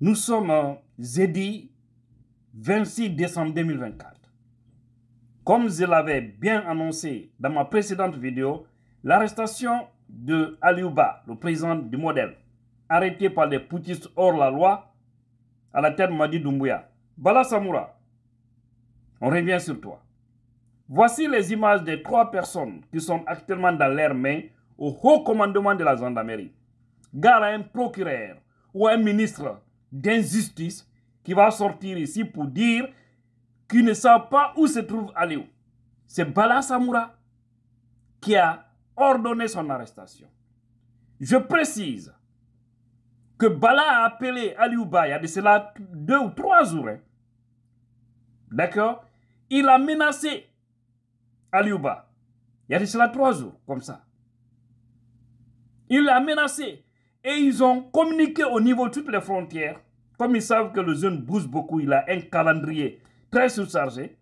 Nous sommes jeudi 26 décembre 2024. Comme je l'avais bien annoncé dans ma précédente vidéo, l'arrestation de Aliou Ba, le président du modèle, arrêté par les putschistes hors la loi, à la tête de Madi Doumbouya. Bala Samoura, on revient sur toi. Voici les images des 3 personnes qui sont actuellement dans leurs mains au haut commandement de la gendarmerie. Gare à un procureur ou un ministre d'injustice qui va sortir ici pour dire qu'ils ne savent pas où se trouve Aliou. C'est Bala Samoura qui a ordonné son arrestation. Je précise que Bala a appelé Aliou Ba il y a de cela 2 ou 3 jours. D'accord? Il a menacé Aliou Ba. Il y a de cela 3 jours, comme ça. Il l'a menacé. Et ils ont communiqué au niveau de toutes les frontières. Comme ils savent que le jeune bouge beaucoup, il a un calendrier très surchargé.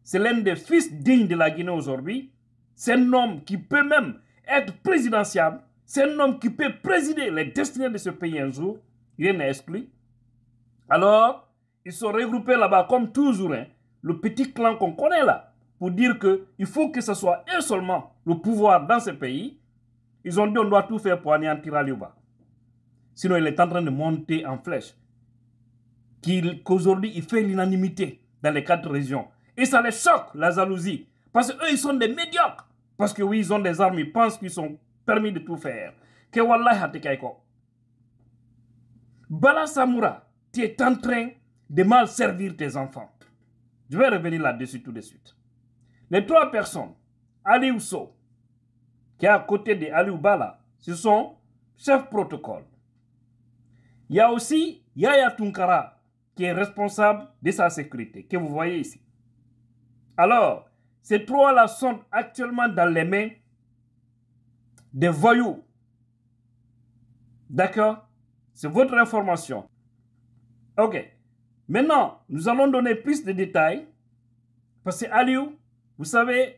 C'est l'un des fils dignes de la Guinée aujourd'hui. C'est un homme qui peut même être présidentiable. C'est un homme qui peut présider les destinées de ce pays un jour. Rien n'est exclu. Alors, ils sont regroupés là-bas comme toujours. Le petit clan qu'on connaît là. Pour dire qu'il faut que ce soit eux seulement le pouvoir dans ce pays. Ils ont dit on doit tout faire pour anéantir Aliou Ba. Sinon, il est en train de monter en flèche. Qu'aujourd'hui, il fait l'unanimité dans les 4 régions. Et ça les choque, la jalousie. Parce qu'eux, ils sont des médiocres. Parce que oui, ils ont des armes, ils pensent qu'ils sont permis de tout faire. Que wallahi hatekaiko. Bala Samoura, tu es en train de mal servir tes enfants. Je vais revenir là-dessus tout de suite. Les 3 personnes, Aliou Sow, qui est à côté de Aliou Bala, ce sont chefs protocole. Il y a aussi Yaya Tunkara, qui est responsable de sa sécurité, que vous voyez ici. Alors, ces 3-là sont actuellement dans les mains des voyous. D'accord? C'est votre information. Ok. Maintenant, nous allons donner plus de détails. Parce que Aliou, vous savez,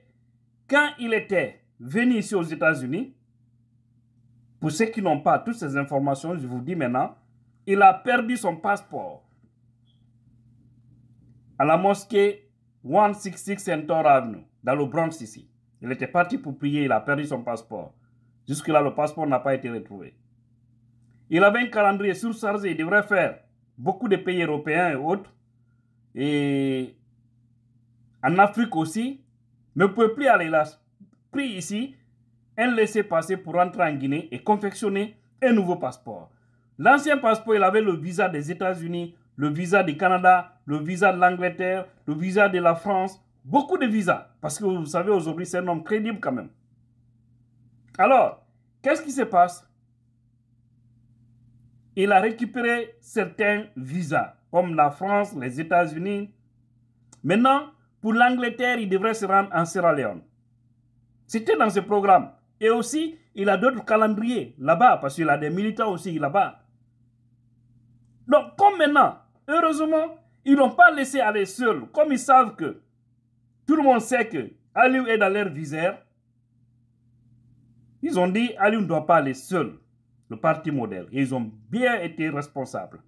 quand il était venu ici aux États-Unis, pour ceux qui n'ont pas toutes ces informations, je vous dis maintenant, il a perdu son passeport à la mosquée 166 Center Avenue, dans le Bronx ici. Il était parti pour prier, il a perdu son passeport. Jusque-là, le passeport n'a pas été retrouvé. Il avait un calendrier surchargé, il devrait faire beaucoup de pays européens et autres. Et en Afrique aussi, mais ne peut plus aller là. Pris ici, un laissez-passer pour rentrer en Guinée et confectionner un nouveau passeport. L'ancien passeport, il avait le visa des États-Unis, le visa du Canada, le visa de l'Angleterre, le visa de la France, beaucoup de visas. Parce que vous savez, aujourd'hui, c'est un homme crédible quand même. Alors, qu'est-ce qui se passe? Il a récupéré certains visas, comme la France, les États-Unis. Maintenant, pour l'Angleterre, il devrait se rendre en Sierra Leone. C'était dans ce programme. Et aussi, il a d'autres calendriers là-bas, parce qu'il a des militants aussi là-bas. Donc, comme maintenant, heureusement, ils n'ont pas laissé aller seuls. Comme ils savent que tout le monde sait que Aliou est dans leur viseur, ils ont dit Aliou ne doit pas aller seul, le parti modèle. Et ils ont bien été responsables.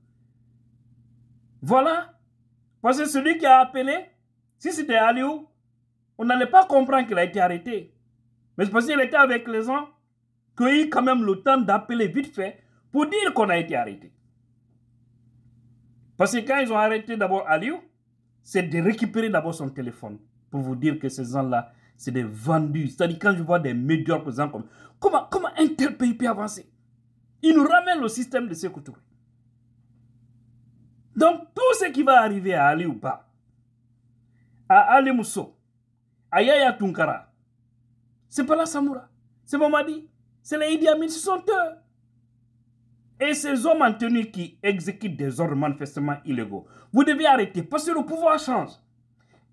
Voilà. Parce que celui qui a appelé, si c'était Aliou, on n'allait pas comprendre qu'il a été arrêté. Mais c'est parce qu'il était avec les gens qu'il a eu quand même le temps d'appeler vite fait pour dire qu'on a été arrêté. Parce que quand ils ont arrêté d'abord Aliou, c'est de récupérer d'abord son téléphone pour vous dire que ces gens-là, c'est des vendus. C'est-à-dire quand je vois des médiocres gens comme... Comment un tel pays peut avancer? Ils nous ramènent le système de Sékou Touré. Donc tout ce qui va arriver à Aliou Ba, à Ali Mousso, à Yaya Tunkara, c'est pas la Samoura, c'est Mamadi, c'est les Idi Amin, ce sont eux. Et ces hommes en tenue qui exécutent des ordres manifestement illégaux, vous devez arrêter parce que le pouvoir change.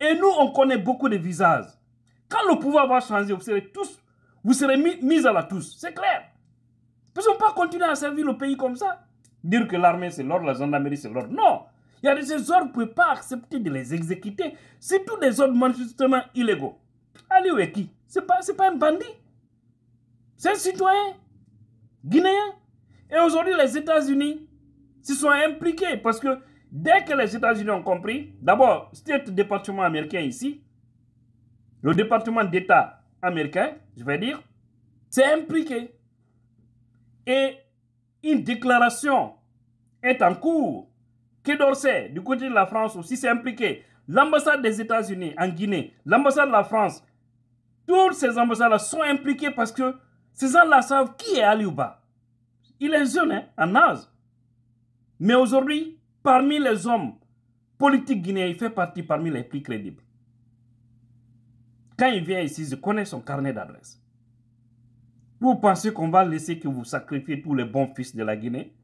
Et nous, on connaît beaucoup de visages. Quand le pouvoir va changer, vous serez mis à la touche. C'est clair. Parce qu'on ne peut pas continuer à servir le pays comme ça. Dire que l'armée c'est l'ordre, la gendarmerie c'est l'ordre. Non. Il y a ces ordres, vous ne pouvez pas accepter de les exécuter. C'est tous des ordres manifestement illégaux. Aliou est qui? C'est pas un bandit. C'est un citoyen guinéen. Et aujourd'hui, les États-Unis se sont impliqués parce que dès que les États-Unis ont compris, d'abord, c'était le département américain ici, le département d'État américain, je vais dire, s'est impliqué. Et une déclaration est en cours. Quai d'Orsay, du côté de la France aussi, s'est impliqué. L'ambassade des États-Unis en Guinée, l'ambassade de la France, toutes ces ambassades-là sont impliquées parce que ces gens-là savent qui est Aliou Ba. Il est jeune, hein, en âge. Mais aujourd'hui, parmi les hommes politiques guinéens, il fait partie parmi les plus crédibles. Quand il vient ici, je connais son carnet d'adresse. Vous pensez qu'on va laisser que vous sacrifiez tous les bons fils de la Guinée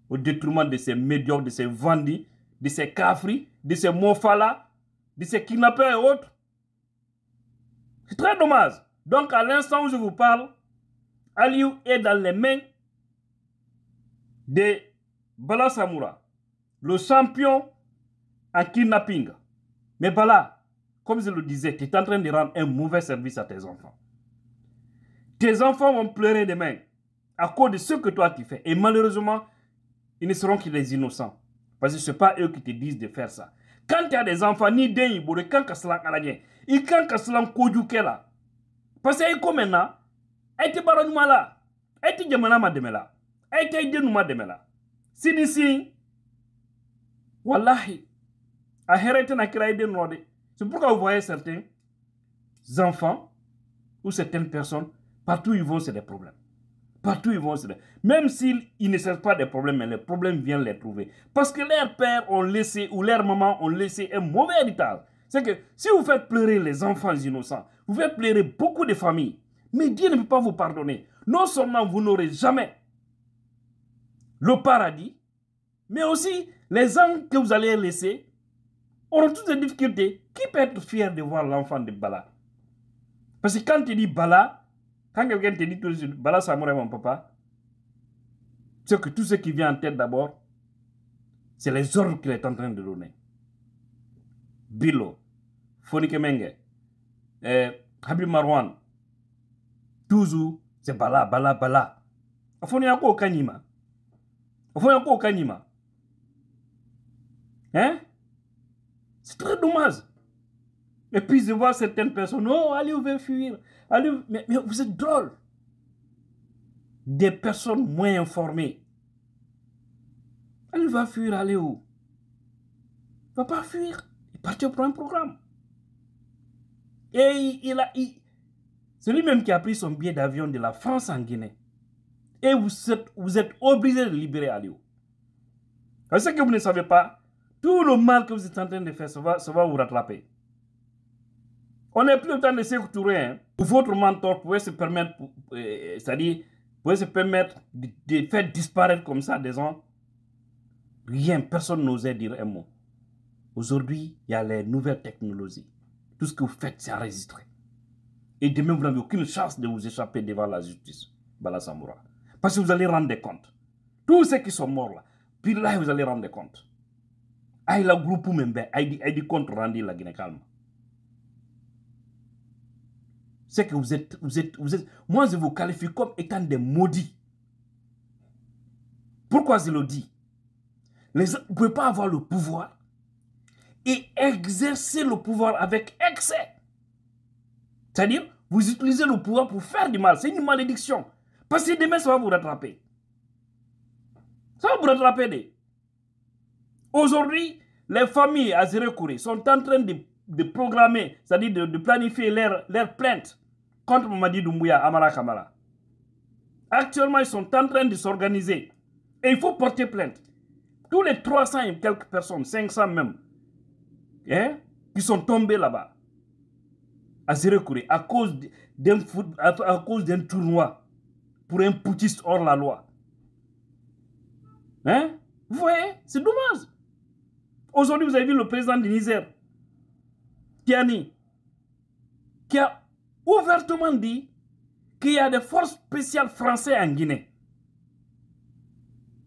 au détriment de ces médiocres, de ces vendis, de ces cafris, de ces mofala, de ces kidnappeurs et autres? C'est très dommage. Donc, à l'instant où je vous parle, Aliou est dans les mains de Bala Samoura, le champion en kidnapping. Mais Bala, comme je le disais, tu es en train de rendre un mauvais service à tes enfants. Tes enfants vont pleurer demain à cause de ce que toi tu fais. Et malheureusement, ils ne seront que des innocents. Parce que ce n'est pas eux qui te disent de faire ça. Quand tu as des enfants, ni d'un ibo, quand tu as des ils quand tu as des là. Parce que comme maintenant, elle te baronne là. Elle te demande ma demela. Elle te dit nous ma demela. Si d'ici, wallahi, a hérité na kiraïde node. C'est pourquoi vous voyez certains enfants ou certaines personnes, partout où ils vont, c'est des problèmes. Partout où ils vont, c'est des... Même s'ils ne cherchent pas des problèmes, mais les problèmes viennent les trouver. Parce que leurs pères ont laissé, ou leurs mamans ont laissé un mauvais héritage. C'est que si vous faites pleurer les enfants innocents, vous faites pleurer beaucoup de familles. Mais Dieu ne peut pas vous pardonner. Non seulement vous n'aurez jamais le paradis, mais aussi les hommes que vous allez laisser auront toutes les difficultés. Qui peut être fier de voir l'enfant de Bala? Parce que quand tu dis Bala, quand quelqu'un te dit tout de suite Bala Samoura mon papa, c'est que tout ce qui vient en tête d'abord, c'est les ordres qu'il est en train de donner. Bilo, Fonike Menge, Habib Marwan, toujours c'est Bala, Bala, Bala. Afoniako Kanima. Afoniako Kanima. Hein? C'est très dommage. Et puis je vois certaines personnes, oh, allez, vous veut fuir. Allez, mais vous êtes drôle. Des personnes moins informées. Elle va fuir, aller où? Il ne va pas fuir. Il partit pour un programme. Et c'est lui-même qui a pris son billet d'avion de la France en Guinée. Et vous êtes obligé de libérer Aliou. Ce que vous ne savez pas, tout le mal que vous êtes en train de faire, ça va vous rattraper. On n'est plus au temps de Sékou Touré. Hein. Votre mentor pouvait se permettre, c'est-à-dire, pouvait se permettre de faire disparaître comme ça des gens. Rien, personne n'osait dire un mot. Aujourd'hui, il y a les nouvelles technologies. Tout ce que vous faites, c'est enregistré. Et demain, vous n'avez aucune chance de vous échapper devant la justice, Bala Samoura. Parce que vous allez rendre des comptes. Tous ceux qui sont morts là, puis là, vous allez rendre des comptes. Aïe, la groupe même, aïe, dit compte rendu la Guinée calme. C'est que vous êtes, moi je vous qualifie comme étant des maudits. Pourquoi je le dis? Vous ne pouvez pas avoir le pouvoir et exercer le pouvoir avec excès. C'est-à-dire, vous utilisez le pouvoir pour faire du mal. C'est une malédiction. Parce que demain, ça va vous rattraper. Ça va vous rattraper. Aujourd'hui, les familles à Zérekouré sont en train de programmer, c'est-à-dire de planifier leur plainte contre Mamadi Doumbouya, Amara Kamara. Actuellement, ils sont en train de s'organiser. Et il faut porter plainte. Tous les 300 et quelques personnes, 500 même, hein, qui sont tombés là-bas, à Zérekouré, à cause d'un tournoi pour un putiste hors la loi. Hein? Vous voyez, c'est dommage. Aujourd'hui, vous avez vu le président du Niger, Tiani, qui a ouvertement dit qu'il y a des forces spéciales françaises en Guinée.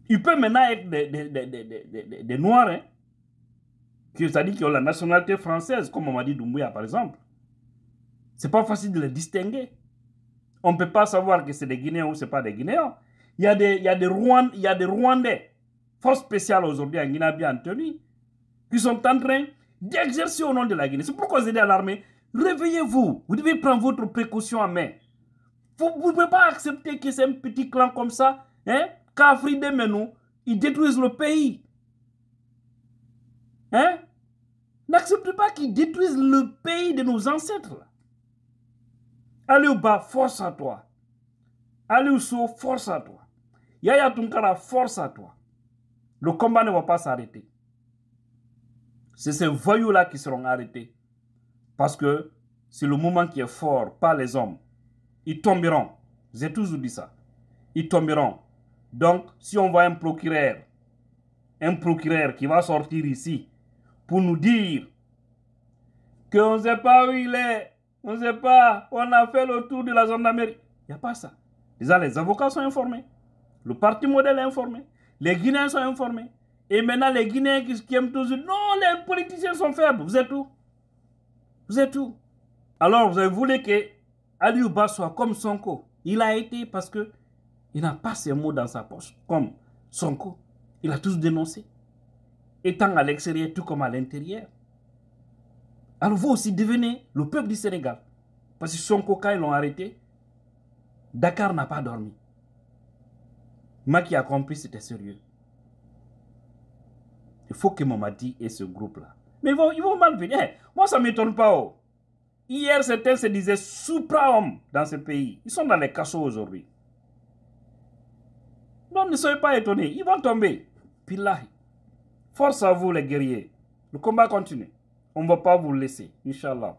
Il peut maintenant être des Noirs, hein, c'est-à-dire qui ont la nationalité française, comme Mamadi Doumbouya par exemple. C'est pas facile de les distinguer. On ne peut pas savoir que c'est des Guinéens ou ce n'est pas des Guinéens. Il y a des Rwandais forces spéciales aujourd'hui en Guinée bien tenue, qui sont en train d'exercer au nom de la Guinée. C'est pourquoi j'ai dit à l'armée, réveillez-vous, vous devez prendre votre précaution en main. Vous ne pouvez pas accepter que c'est un petit clan comme ça, hein, qu'Afrique des Menou, ils détruisent le pays. Hein? N'acceptez pas qu'ils détruisent le pays de nos ancêtres. Aliou Ba, force à toi. Aliou Sow, force à toi. Yaya Tunkara, force à toi. Le combat ne va pas s'arrêter. C'est ces voyous-là qui seront arrêtés. Parce que c'est le moment qui est fort, pas les hommes. Ils tomberont. J'ai toujours dit ça. Ils tomberont. Donc, si on voit un procureur qui va sortir ici pour nous dire qu'on ne sait pas où il est, on ne sait pas, on a fait le tour de la gendarmerie. Il n'y a pas ça. Déjà, les avocats sont informés. Le parti modèle est informé. Les Guinéens sont informés. Et maintenant, les Guinéens qui aiment toujours, non, les politiciens sont faibles. Vous êtes où? Vous êtes où? Alors, vous avez voulu que Aliou Ba soit comme Sonko. Il a été parce que il n'a pas ses mots dans sa poche. Comme Sonko. Il a tous dénoncé. Étant à l'extérieur, tout comme à l'intérieur. Alors vous aussi devenez le peuple du Sénégal. Parce que Sonko, quand ils l'ont arrêté, Dakar n'a pas dormi. Macky a compris que c'était sérieux. Il faut que Mamadi ait ce groupe-là. Mais ils vont mal venir. Moi, ça ne m'étonne pas. Oh. Hier, certains se disaient supra-hommes dans ce pays. Ils sont dans les cachots aujourd'hui. Non, ne soyez pas étonnés. Ils vont tomber. Pillahi. Force à vous, les guerriers. Le combat continue. On ne va pas vous laisser. Inch'Allah.